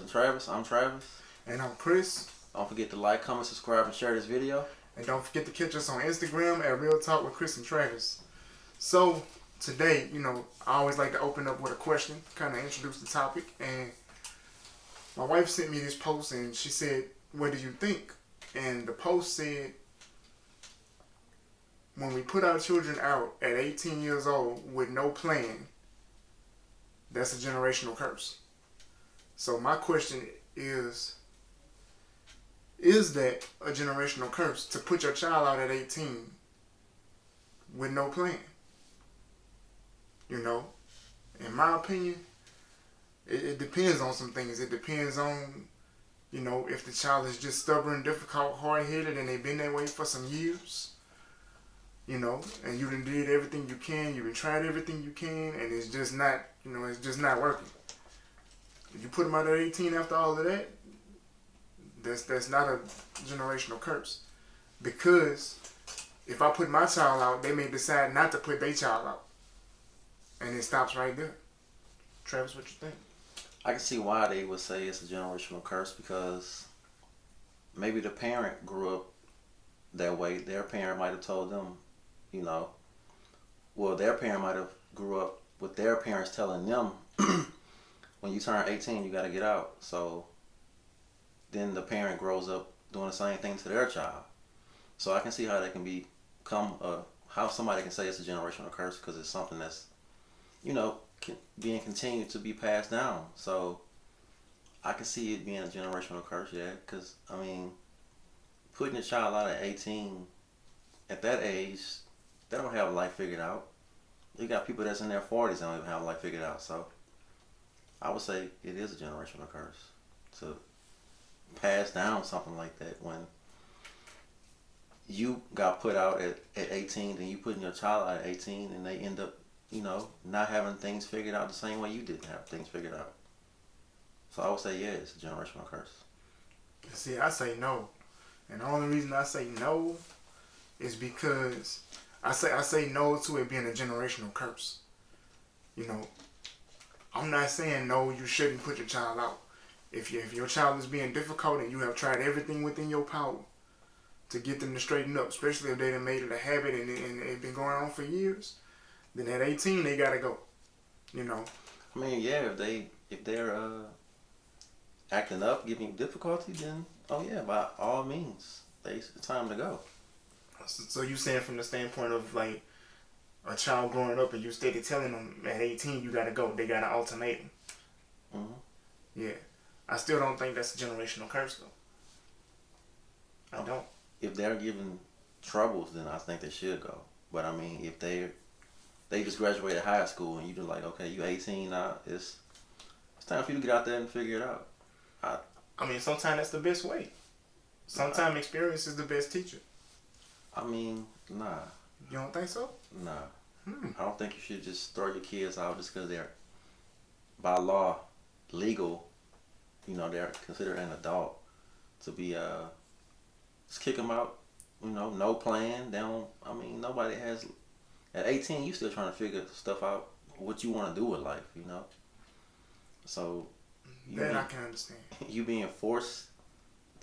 to Travis. I'm Travis. And I'm Chris. Don't forget to like, comment, subscribe, and share this video. And don't forget to catch us on Instagram at Real Talk with Chris and Travis. So, today, I always like to open up with a question, kind of introduce the topic. And my wife sent me this post and she said, "What do you think?" And the post said, when we put our children out at 18 years old with no plan, that's a generational curse. So my question is that a generational curse to put your child out at 18 with no plan? In my opinion, it depends on some things. It depends on, if the child is just stubborn, difficult, hard-headed, and they've been that way for some years, and you done did everything you can, you done tried everything you can, and it's just not, it's just not working. If you put them out at 18 after all of that, that's not a generational curse. Because if I put my child out, they may decide not to put their child out. And it stops right there. Travis, what you think? I can see why they would say it's a generational curse, because maybe the parent grew up that way. Their parent might have told them, their parent might have grew up with their parents telling them, when you turn 18, you got to get out. So then the parent grows up doing the same thing to their child. So I can see how that can become how somebody can say it's a generational curse, because it's something that's, being continued to be passed down. So I can see it being a generational curse, yeah, because, putting a child out at 18, at that age, they don't have life figured out. You got people that's in their 40s that don't even have life figured out. So I would say it is a generational curse to pass down something like that. When you got put out at 18, then you putting your child out at 18, and they end up, not having things figured out the same way you didn't have things figured out. So I would say, yeah, it's a generational curse. See, I say no. And the only reason I say no is because I say no to it being a generational curse. I'm not saying no, you shouldn't put your child out. If your child is being difficult and you have tried everything within your power to get them to straighten up, especially if they done made it a habit and it's been going on for years, then at 18 they gotta go. Yeah, if they're acting up, giving you difficulty, then by all means, it's time to go. So you saying from the standpoint of like a child growing up and you steady telling them at 18 you gotta go, they got an ultimatum. Mm-hmm. Yeah, I still don't think that's a generational curse though. I don't. If they're giving troubles, then I think they should go. But if they just graduated high school and you just like, okay, you 18 now, it's time for you to get out there and figure it out. Sometimes that's the best way. Sometimes experience is the best teacher. Nah. You don't think so? Nah. I don't think you should just throw your kids out just because they're, by law, legal. They're considered an adult. To be, just kick them out. No plan. They don't, nobody has, at 18, you still trying to figure stuff out, what you want to do with life, So, that I can understand. You being forced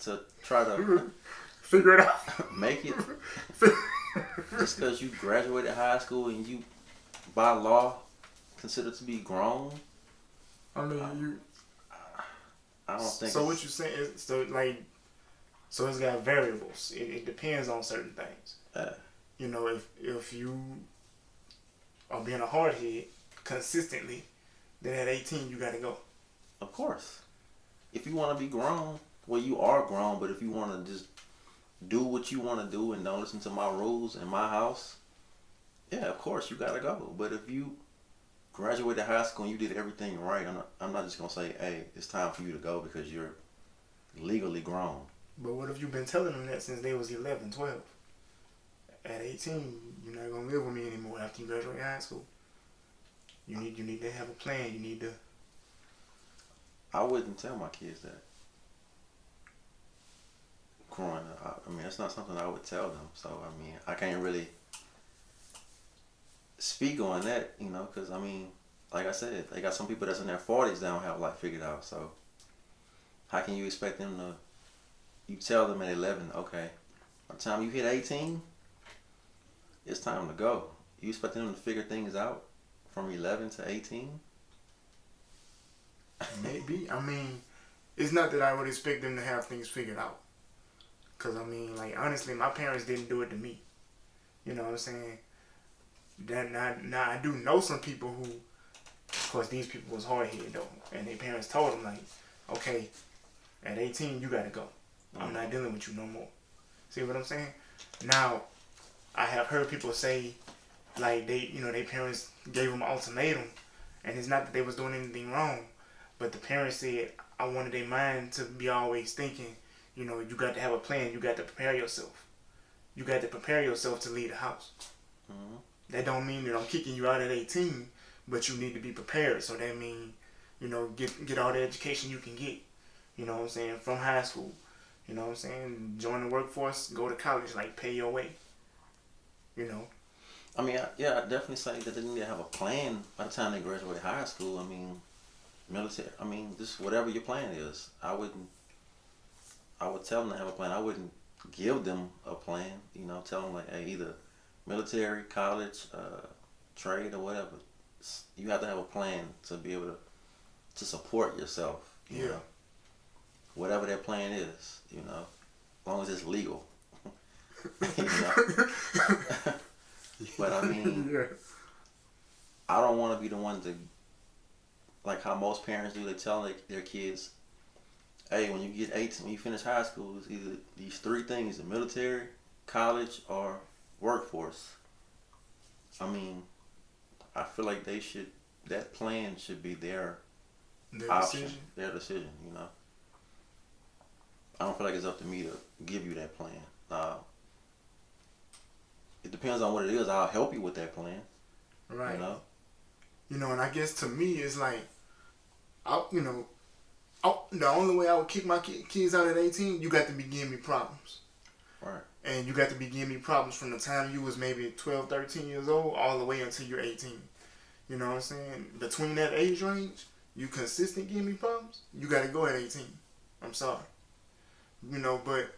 to try to figure it out. Make it. Just because you graduated high school and you, by law, considered to be grown. I don't think. So what you saying is, so it's got variables. It depends on certain things. If you are being a hardhead consistently, then at 18 you gotta go. Of course. If you want to be grown, well, you are grown. But if you want to just do what you want to do and don't listen to my rules in my house, yeah, of course you gotta go. But if you graduated high school and you did everything right, I'm not just gonna say, hey, it's time for you to go because you're legally grown. But what if you've been telling them that since they was 11, 12? At 18, you're not gonna live with me anymore after you graduate high school. You need to have a plan. You need to. I wouldn't tell my kids that. Growing up, that's not something I would tell them. So I can't really speak on that, because like I said, they got some people that's in their 40s that don't have life figured out. So how can you expect them to? You tell them at 11, okay, by the time you hit 18, it's time to go. You expect them to figure things out from 11 to 18? Maybe. I mean, it's not that I would expect them to have things figured out. Because, I mean, like, honestly, my parents didn't do it to me. You know what I'm saying? Now, I do know some people who, of course, these people was hard-headed, though. And their parents told them, like, okay, at 18, you got to go. I'm not dealing with you no more. See what I'm saying? Now, I have heard people say, like, their parents gave them an ultimatum. And it's not that they was doing anything wrong. But the parents said, I wanted their mind to be always thinking, you got to have a plan. You got to prepare yourself. You got to prepare yourself to leave the house. Mm-hmm. That don't mean that I'm kicking you out at 18, but you need to be prepared. So that means, get all the education you can get. You know what I'm saying? From high school. You know what I'm saying? Join the workforce, go to college, like pay your way. I mean, I definitely say that they need to have a plan by the time they graduate high school. I mean, military. I mean, just whatever your plan is. I would tell them to have a plan. I wouldn't give them a plan. Tell them like, hey, either military, college, trade, or whatever. You have to have a plan to be able to support yourself. You know? Whatever that plan is. As long as it's legal. But I mean, I don't want to be the one to, like how most parents do. They tell their kids, hey, when you get 18, when you finish high school, it's either these three things: the military, college, or workforce. I mean, I feel like that plan should be their option, decision. their decision. I don't feel like it's up to me to give you that plan. It depends on what it is. I'll help you with that plan. Right. And I guess to me, it's like, the only way I would kick my kids out at 18, you got to be giving me problems. Right. And you got to be giving me problems from the time you was maybe 12, 13 years old, all the way until you're 18. You know what I'm saying? Between that age range, you consistent giving me problems, you got to go at 18. I'm sorry. But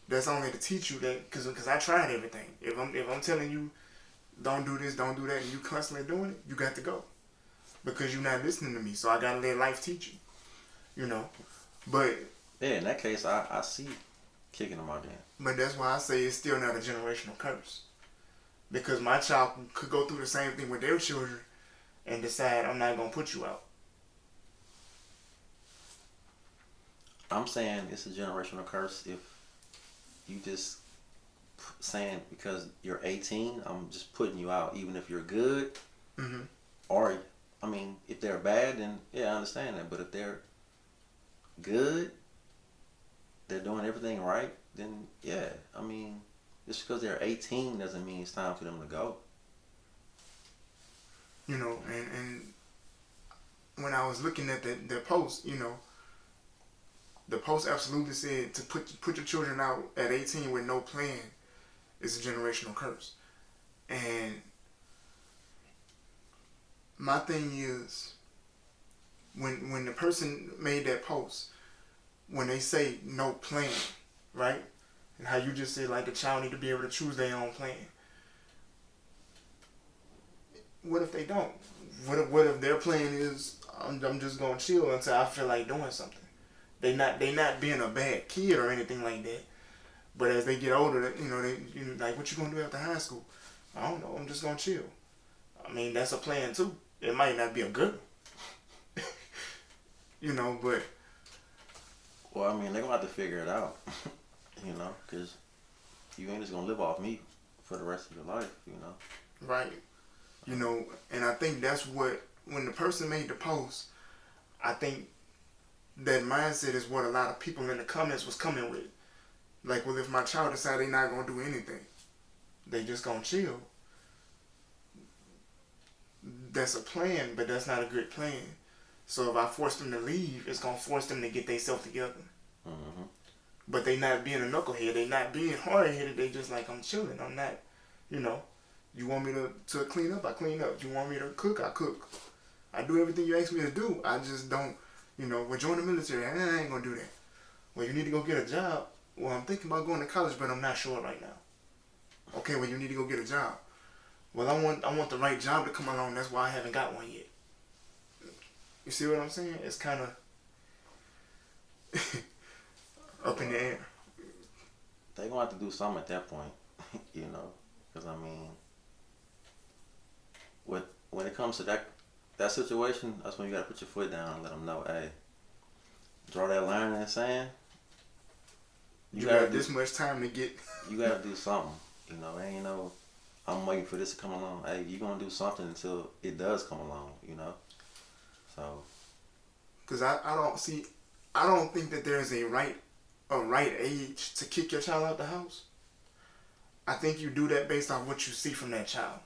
that's only to teach you that, because I tried everything. If I'm telling you, don't do this, don't do that, and you constantly doing it, you got to go. Because you're not listening to me, so I got to let life teach you. But... yeah, in that case, I see kicking them out there. But that's why I say it's still not a generational curse. Because my child could go through the same thing with their children and decide, I'm not going to put you out. I'm saying it's a generational curse if you just saying because you're 18, I'm just putting you out, even if you're good. Mm-hmm. Or, I mean, if they're bad, then yeah, I understand that. But if they're good, they're doing everything right, then yeah, I mean, just because they're 18 doesn't mean it's time for them to go. And when I was looking at the post, the post absolutely said to put your children out at 18 with no plan is a generational curse. And my thing is, when the person made that post, when they say no plan, right? And how you just said, like, the child need to be able to choose their own plan. What if they don't? What if their plan is, I'm just gonna chill until I feel like doing something? They not being a bad kid or anything like that. But as they get older, like, what you gonna do after high school? I don't know. I'm just gonna chill. I mean, that's a plan too. It might not be a good one. But... well, I mean, they're gonna have to figure it out. Because you ain't just gonna live off me for the rest of your life. Right. And I think that's what, when the person made the post, I think that mindset is what a lot of people in the comments was coming with. Like, well, if my child decide they not gonna do anything, they just gonna chill. That's a plan, but that's not a good plan. So if I force them to leave, it's gonna force them to get themselves together. Mm-hmm. But they not being a knucklehead. They not being hard-headed. They just like, I'm chilling. I'm not, You want me to clean up? I clean up. You want me to cook? I cook. I do everything you ask me to do. I just don't, join the military. I ain't gonna do that. Well, you need to go get a job. Well, I'm thinking about going to college, but I'm not sure right now. Okay, well, you need to go get a job. Well, I want the right job to come along. That's why I haven't got one yet. You see what I'm saying? It's kind of up in the air. They gonna have to do something at that point, you know, because I mean, when it comes to that situation, that's when you gotta put your foot down and let them know, hey, draw that line in the sand. You got this much time to get. You gotta do something, you know. Ain't no, I'm waiting for this to come along. Hey, you gonna do something until it does come along, you know. So. Cause I don't think that there's a right age to kick your child out the house. I think you do that based on what you see from that child.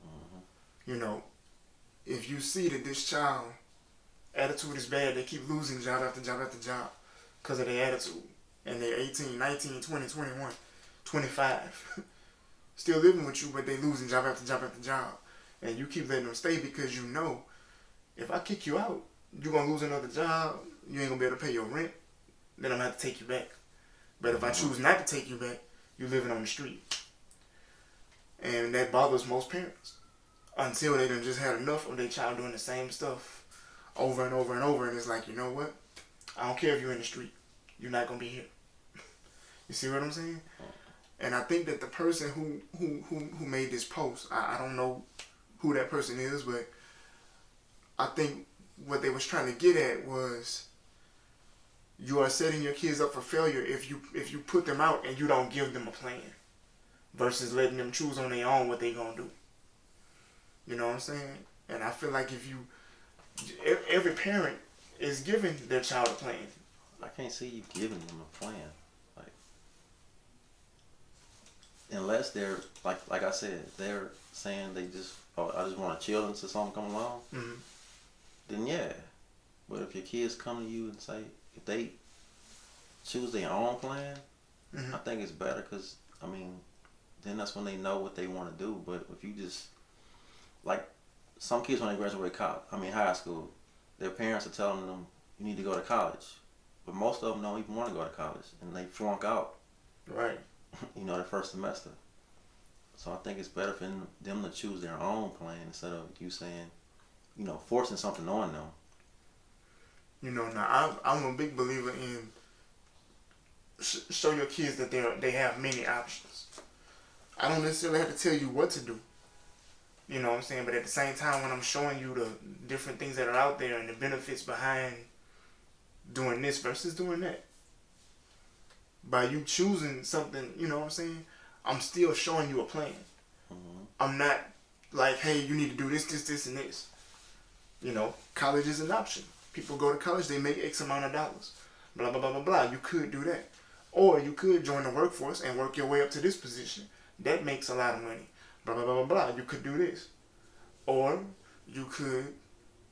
Mm-hmm. You know, if you see that this child attitude is bad, they keep losing job after job after job because of their attitude. And they're 18, 19, 20, 21, 25. Still living with you, but they losing job after job after job. And you keep letting them stay because you know, if I kick you out, you're going to lose another job. You ain't going to be able to pay your rent. Then I'm going to have to take you back. But if I choose not to take you back, you're living on the street. And that bothers most parents. Until they done just had enough of their child doing the same stuff over and over and over. And it's like, you know what? I don't care if you're in the street. You're not going to be here. You see what I'm saying? And I think that the person who made this post, I don't know who that person is, but I think what they was trying to get at was you are setting your kids up for failure if you put them out and you don't give them a plan versus letting them choose on their own what they gonna do. You know what I'm saying? And I feel like every parent is giving their child a plan. I can't see you giving them a plan. Like, unless they're like I said, they're saying they just, oh, I just want to chill until something come along. Mm-hmm. Then yeah. But if your kids come to you and say, if they choose their own plan, Mm-hmm. I think it's better because, I mean, then that's when they know what they want to do. But if you just, like, some kids when they graduate high school, their parents are telling them, you need to go to college. But most of them don't even want to go to college, and they flunk out. Right. You know, the first semester. So I think it's better for them to choose their own plan instead of you saying, you know, forcing something on them. You know, now I'm a big believer in show your kids that they have many options. I don't necessarily have to tell you what to do. You know what I'm saying? But at the same time, when I'm showing you the different things that are out there and the benefits behind doing this versus doing that, by you choosing something, you know what I'm saying? I'm still showing you a plan. Mm-hmm. I'm not like, hey, you need to do this, and this. You know, college is an option. People go to college, they make X amount of dollars. Blah, blah, blah, blah, blah. You could do that. Or you could join the workforce and work your way up to this position. That makes a lot of money. Blah, blah, blah, blah, blah. You could do this. Or you could,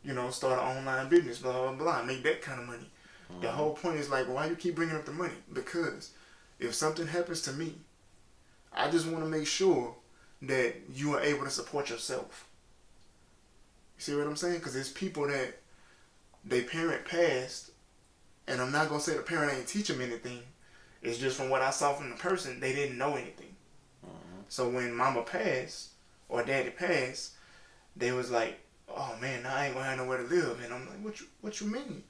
you know, start an online business, blah, blah, blah, make that kind of money. Mm-hmm. The whole point is like, why you keep bringing up the money? Because if something happens to me, I just want to make sure that you are able to support yourself. You see what I'm saying? Because there's people that they parent passed, and I'm not going to say the parent ain't teach them anything. It's just from what I saw from the person, they didn't know anything. Mm-hmm. So when mama passed or daddy passed, they was like, oh man, now I ain't going to have nowhere to live. And I'm like, what you mean?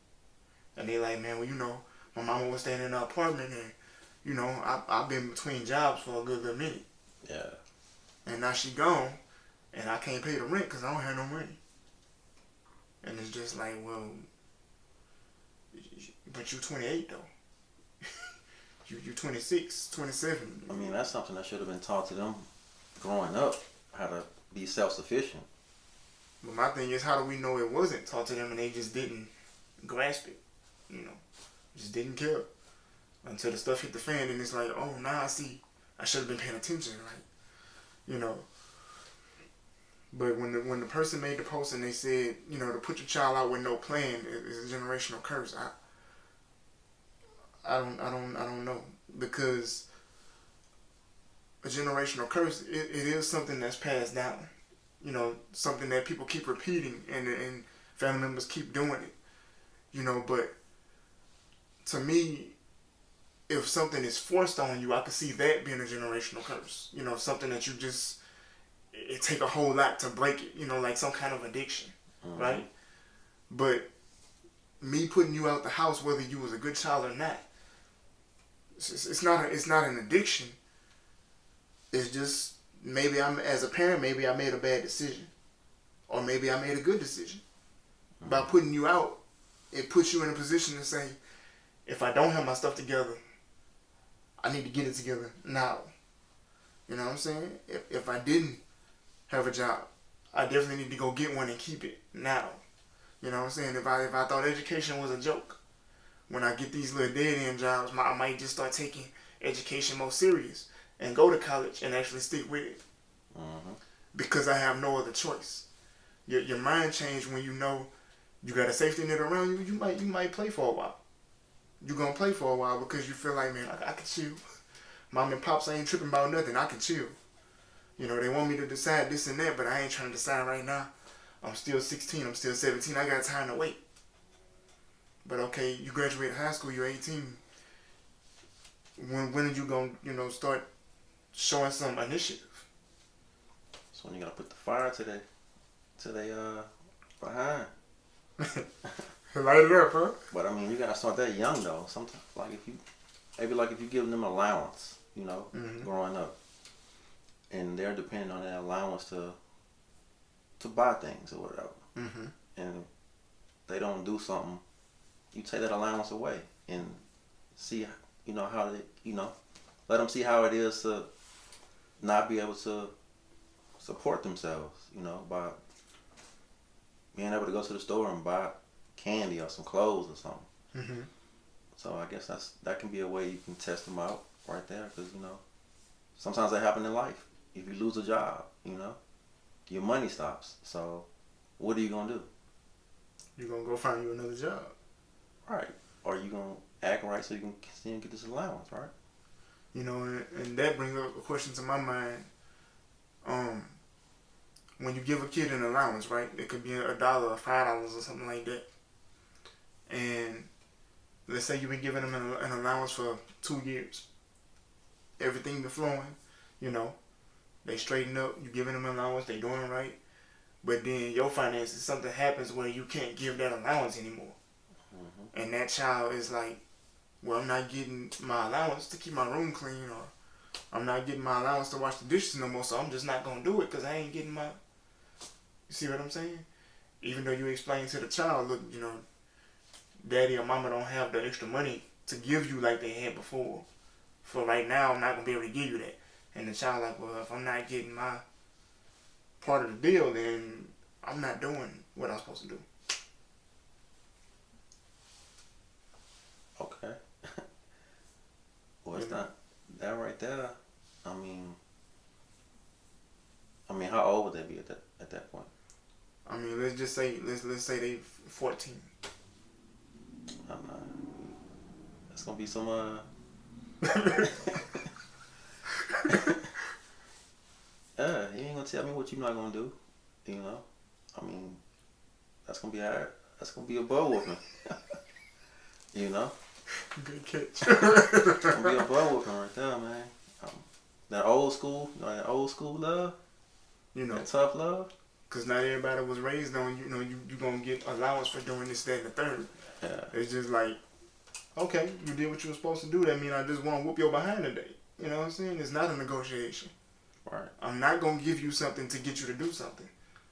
And they like, man, well, you know, my mama was staying in an apartment and, you know, I've been between jobs for a good minute. Yeah. And now she gone, and I can't pay the rent because I don't have no money. And it's just like, well, but you 28 though. you 26, 27. I mean, that's something that should have been taught to them growing up, how to be self-sufficient. But my thing is, how do we know it wasn't taught to them and they just didn't grasp it? You know, just didn't care until the stuff hit the fan, and it's like, oh, now I see. I should have been paying attention, like, you know. But when the person made the post and they said, you know, to put your child out with no plan is a generational curse. I don't know, because a generational curse it is something that's passed down. You know, something that people keep repeating and family members keep doing it. You know, but to me, if something is forced on you, I could see that being a generational curse. You know, something that you just, it take a whole lot to break it. You know, like some kind of addiction, right? But me putting you out the house, whether you was a good child or not, it's not an addiction. It's just maybe I'm as a parent, maybe I made a bad decision, or maybe I made a good decision. By putting you out, it puts you in a position to say, if I don't have my stuff together, I need to get it together now. You know what I'm saying? If I didn't have a job, I definitely need to go get one and keep it now. You know what I'm saying? If I thought education was a joke, when I get these little dead end jobs, I might just start taking education more serious and go to college and actually stick with it. Because I have no other choice. Your mind change when you know you got a safety net around you. You might play for a while. You're gonna play for a while because you feel like, man, I can chill. Mom and pops ain't tripping about nothing. I can chill. You know, they want me to decide this and that, but I ain't trying to decide right now. I'm still 16. I'm still 17. I got time to wait. But okay, you graduate high school. You're 18. When are you gonna start showing some initiative? So when you gotta put the fire to they behind. Light it up, huh? But I mean, you gotta start that young though. Sometimes, like if you give them allowance, you know, growing up, and they're depending on that allowance to buy things or whatever, and they don't do something, you take that allowance away and see, you know, how they, you know, let them see how it is to not be able to support themselves, you know, by being able to go to the store and buy candy or some clothes or something. So I guess that can be a way you can test them out right there, because you know sometimes that happen in life. If you lose a job, you know, your money stops. So what are you gonna do? You're gonna go find you another job, right? Or you gonna act right so you can continue to get this allowance, right? You know, and that brings up a question to my mind. When you give a kid an allowance, right? It could be $1 or $5 or something like that. And let's say you've been giving them an allowance for 2 years. Everything been flowing, you know. They straighten up. You giving them an allowance. They doing right. But then your finances, something happens where you can't give that allowance anymore. And that child is like, well, I'm not getting my allowance to keep my room clean, or I'm not getting my allowance to wash the dishes no more, so I'm just not going to do it because I ain't getting my... You see what I'm saying? Even though you explain to the child, look, you know, daddy or mama don't have the extra money to give you like they had before. For right now, I'm not going to be able to give you that. And the child like, well, if I'm not getting my part of the deal, then I'm not doing what I'm supposed to do. Okay. Well, it's not that right there. I mean, how old would they be at that point? I mean, let's just say they 14. I'm not. That's gonna be some you ain't gonna tell me what you're not gonna do. You know, I mean, that's gonna be hard. That's gonna be a butt whooping. You know. Good catch. It's gonna be a butt whooping right there, man. That old school, you know, that old school love. You know, that tough love. Cause not everybody was raised on, you know, you gonna get allowance for doing this, that, and the third. Yeah. It's just like, okay, you did what you were supposed to do. That mean I just want to whoop your behind today. You know what I'm saying? It's not a negotiation. Right. I'm not gonna give you something to get you to do something.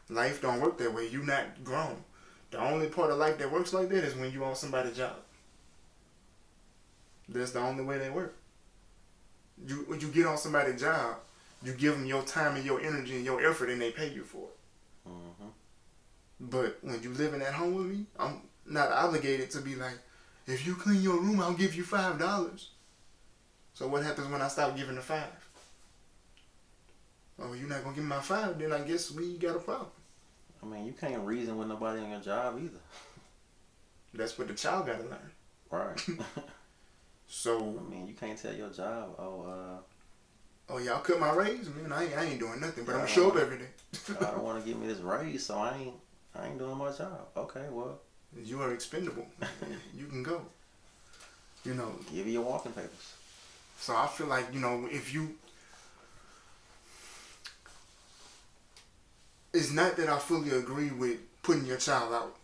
Life don't work that way. You not grown. The only part of life that works like that is when you on somebody's job. That's the only way that work. When you get on somebody's job, you give them your time and your energy and your effort, and they pay you for it. But when you living at home with me, I'm not obligated to be like, if you clean your room, I'll give you $5. So what happens when I stop giving the $5? Oh, you're not gonna give me my $5, then I guess we got a problem. I mean, you can't reason with nobody on your job either. That's what the child gotta learn. Right. So I mean, you can't tell your job, oh, y'all cut my raise? Man, I ain't doing nothing, but I'm gonna show up every day. I don't want to give me this raise, so I ain't doing my job. Okay, well. You are expendable. You can go. You know, Give you your walking papers. so I feel like, if you, it's not that I fully agree with putting your child out,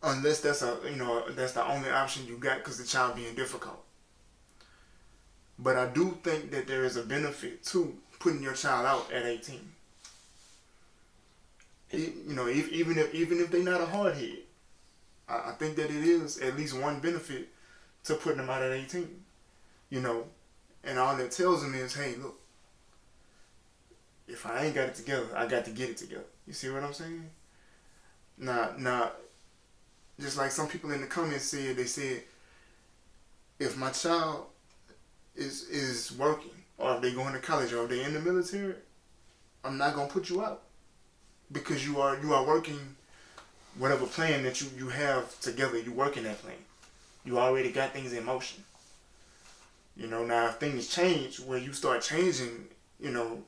unless that's the only option you got because the child being difficult. But I do think that there is a benefit to putting your child out at 18. Even if they're not a hardhead, I think that it is at least one benefit to putting them out at 18. And all that tells them is, hey, look, if I ain't got it together, I got to get it together. You see what I'm saying? Now, just like some people in the comments said, they said, if my child is working, or if they going to college, or if they in the military, I'm not gonna put you out because you are working whatever plan that you have together. You working that plan. You already got things in motion. Now if things change where you start changing, then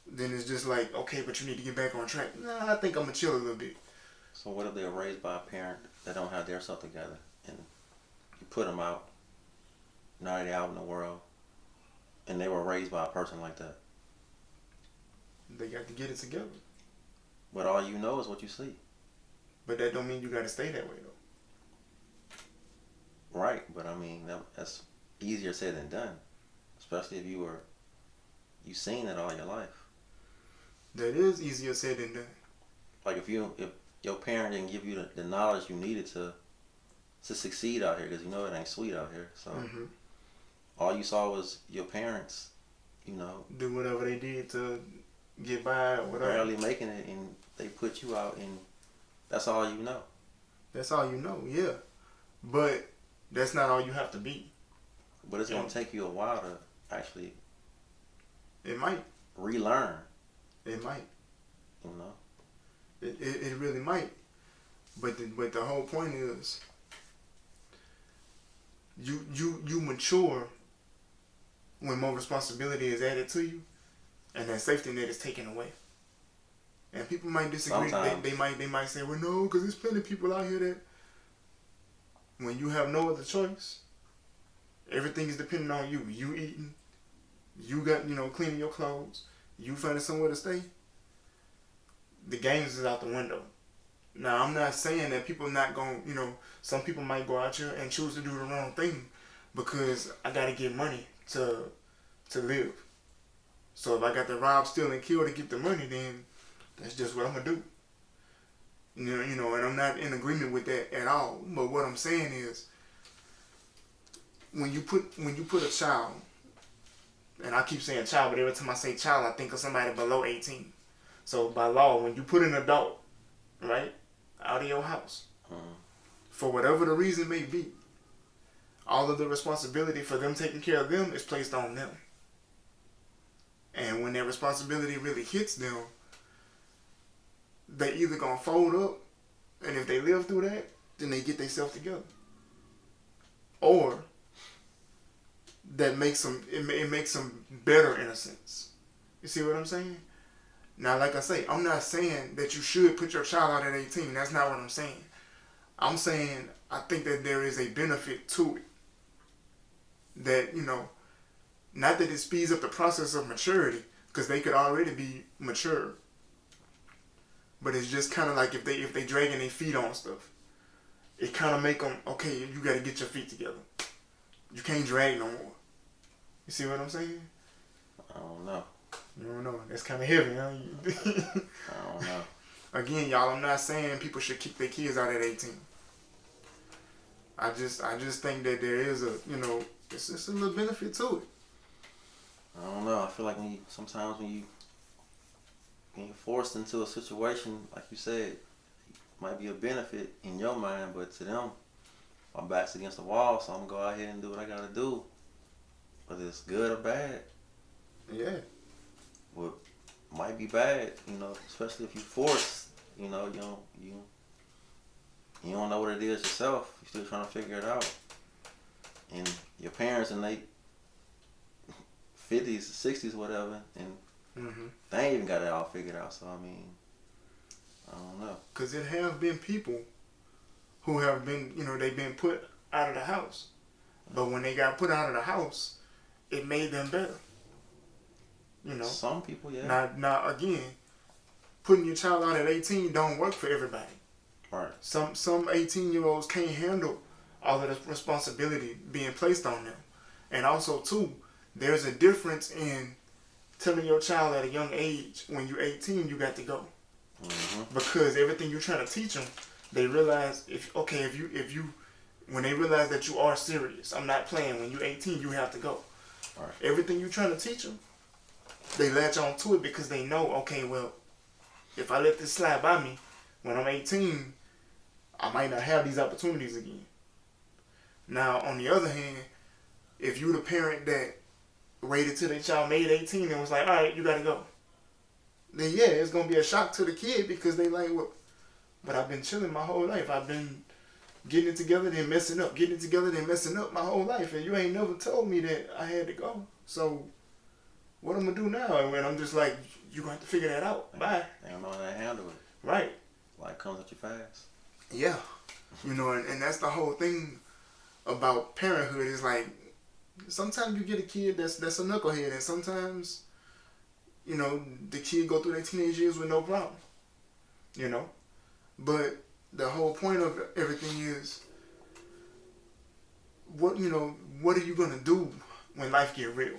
it's just like, okay, but you need to get back on track. Nah, I think I'm gonna chill a little bit. So what if they're raised by a parent that don't have their stuff together, and you put them out, now they're out in the world, and they were raised by a person like that? They got to get it together. But all you know is what you see. But that don't mean you got to stay that way though. Right, but I mean that's easier said than done, especially if you seen it all your life. That is easier said than done. Like if your parent didn't give you the knowledge you needed to succeed out here, because it ain't sweet out here. So all you saw was your parents, do whatever they did to get by or whatever. Barely making it, and they put you out, and that's all you know. That's all you know, yeah. But that's not all you have to be. But it's gonna take you a while to actually. It might relearn. It might. It really might. But the whole point is, you mature when more responsibility is added to you, and that safety net is taken away. And people might disagree. They might say, well, no, because there's plenty of people out here that, when you have no other choice, everything is dependent on you. You eating, you got cleaning your clothes, you finding somewhere to stay. The games is out the window. Now, I'm not saying that people not going, some people might go out here and choose to do the wrong thing because I got to get money to live. So if I got to rob, steal, and kill to get the money, then that's just what I'm going to do. And I'm not in agreement with that at all. But what I'm saying is, when you put a child, and I keep saying child, but every time I say child, I think of somebody below 18. So by law, when you put an adult, right, out of your house, for whatever the reason may be, all of the responsibility for them taking care of them is placed on them. And when that responsibility really hits them, they either gonna fold up, and if they live through that, then they get themselves together. Or that makes them, it makes them better in a sense. You see what I'm saying? Now, like I say, I'm not saying that you should put your child out at 18. That's not what I'm saying. I'm saying I think that there is a benefit to it. That, not that it speeds up the process of maturity, because they could already be mature. But it's just kind of like if they dragging their feet on stuff, it kind of make them, okay, you got to get your feet together. You can't drag no more. You see what I'm saying? I don't know. You don't know. That's kind of heavy, huh? I don't know. Again, y'all, I'm not saying people should kick their kids out at 18. I just think that there is it's just a little benefit to it. I don't know. I feel like sometimes when you're forced into a situation, like you said, it might be a benefit in your mind, but to them, my back's against the wall, so I'm gonna go out here and do what I gotta do. Whether it's good or bad. Yeah. Well, might be bad, especially if you force, you don't know what it is yourself. You're still trying to figure it out. And your parents in their 50s, 60s, whatever, and they ain't even got it all figured out. So, I mean, I don't know. Because it have been people who have been, they've been put out of the house. But when they got put out of the house, it made them better. You know. Some people, yeah. Now again, putting your child out at 18 don't work for everybody. Right. Some 18-year-olds can't handle all of the responsibility being placed on them. And also too, there's a difference in telling your child at a young age, when you're 18, you got to go. Mm-hmm. Because everything you're trying to teach them, they realize when they realize that you are serious, I'm not playing. When you're 18, you have to go. Right. Everything you're trying to teach them, they latch on to it because they know, okay, well, if I let this slide by me, when I'm 18, I might not have these opportunities again. Now, on the other hand, if you the parent that waited till the child made 18 and was like, all right, you got to go, then yeah, it's going to be a shock to the kid because they like, well, but I've been chilling my whole life. I've been getting it together then messing up, getting it together then messing up my whole life. And you ain't never told me that I had to go. So what I'm going to do now? And when I'm just like, you're going to have to figure that out. Bye. They don't know how to handle it. Right. Life comes at you fast. Yeah. You know, and that's the whole thing about parenthood is like, sometimes you get a kid that's a knucklehead, and sometimes, you know, the kid go through their teenage years with no problem. You know? But the whole point of everything is, what are you going to do when life get real?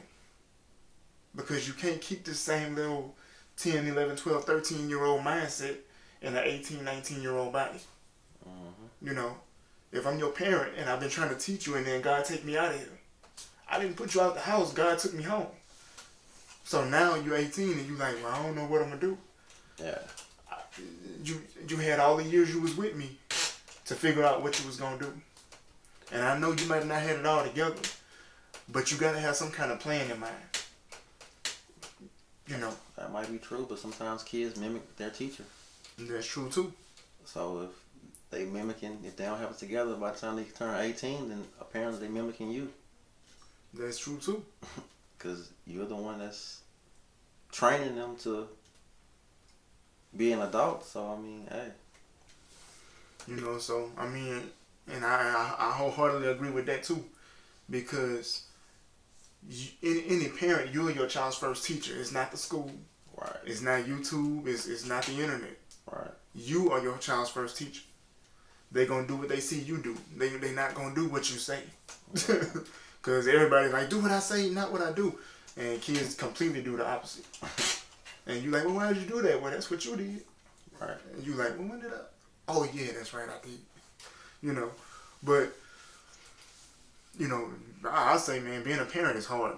Because you can't keep the same little 10, 11, 12, 13-year-old mindset in an 18, 19-year-old body. Mm-hmm. You know, if I'm your parent and I've been trying to teach you and then God take me out of here. I didn't put you out the house, God took me home. So now you're 18 and you like, well, I don't know what I'm going to do. Yeah. You had all the years you was with me to figure out what you was going to do. And I know you might have not had it all together, but you got to have some kind of plan in mind. You know. That might be true, but sometimes kids mimic their teacher. That's true too. So if they don't have it together by the time they turn 18, then apparently they're mimicking you. That's true too. Because you're the one that's training them to be an adult. So, I mean, hey. You know, so, I mean, and I wholeheartedly agree with that too. Because any parent, you're your child's first teacher. It's not the school. Right. It's not YouTube. It's not the internet. Right. You are your child's first teacher. They're going to do what they see you do. They're not going to do what you say. Because everybody's like, do what I say, not what I do. And kids completely do the opposite. And you like, well, why did you do that? Well, that's what you did. Right. And you like, well, when did I? Oh, yeah, that's right, I did. You know, but, you know, I say, man, being a parent is hard.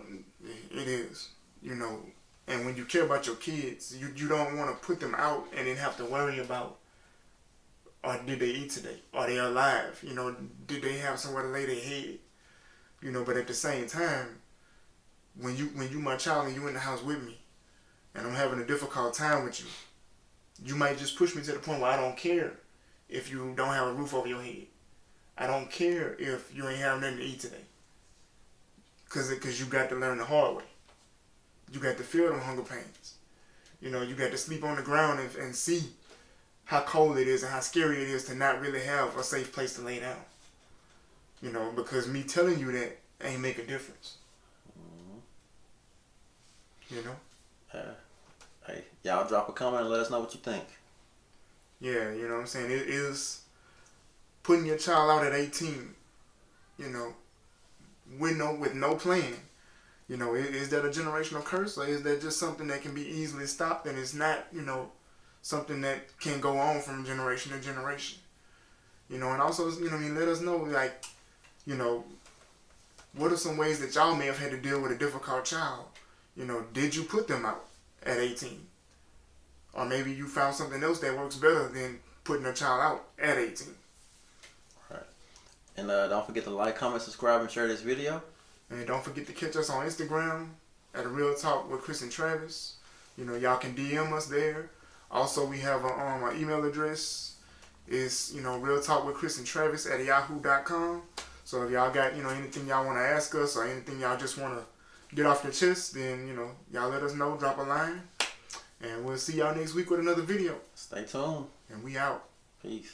It is, you know. And when you care about your kids, you don't want to put them out and then have to worry about, or did they eat today? Are they alive? You know, did they have somewhere to lay their head? You know, but at the same time, when you my child and you in the house with me, and I'm having a difficult time with you, you might just push me to the point where I don't care if you don't have a roof over your head. I don't care if you ain't have nothing to eat today. Cause you got to learn the hard way. You got to feel them hunger pains. You know, you got to sleep on the ground and see how cold it is and how scary it is to not really have a safe place to lay down. You know, because me telling you that ain't make a difference. Mm-hmm. You know? Hey, y'all drop a comment and let us know what you think. Yeah, you know what I'm saying? It is putting your child out at 18, you know, with no plan. You know, is that a generational curse, or is that just something that can be easily stopped and it's not, you know, something that can go on from generation to generation? You know, and also, you know, let us know, like, you know, what are some ways that y'all may have had to deal with a difficult child? You know, did you put them out at 18? Or maybe you found something else that works better than putting a child out at 18. Right. And don't forget to like, comment, subscribe, and share this video. And don't forget to catch us on Instagram at Real Talk with Chris and Travis. You know, y'all can DM us there. Also, we have an email address. It's, you know, realtalkwithchrisandtravis@yahoo.com. So if y'all got, you know, anything y'all want to ask us or anything y'all just want to get off your chest, then, you know, y'all let us know. Drop a line. And we'll see y'all next week with another video. Stay tuned. And we out. Peace.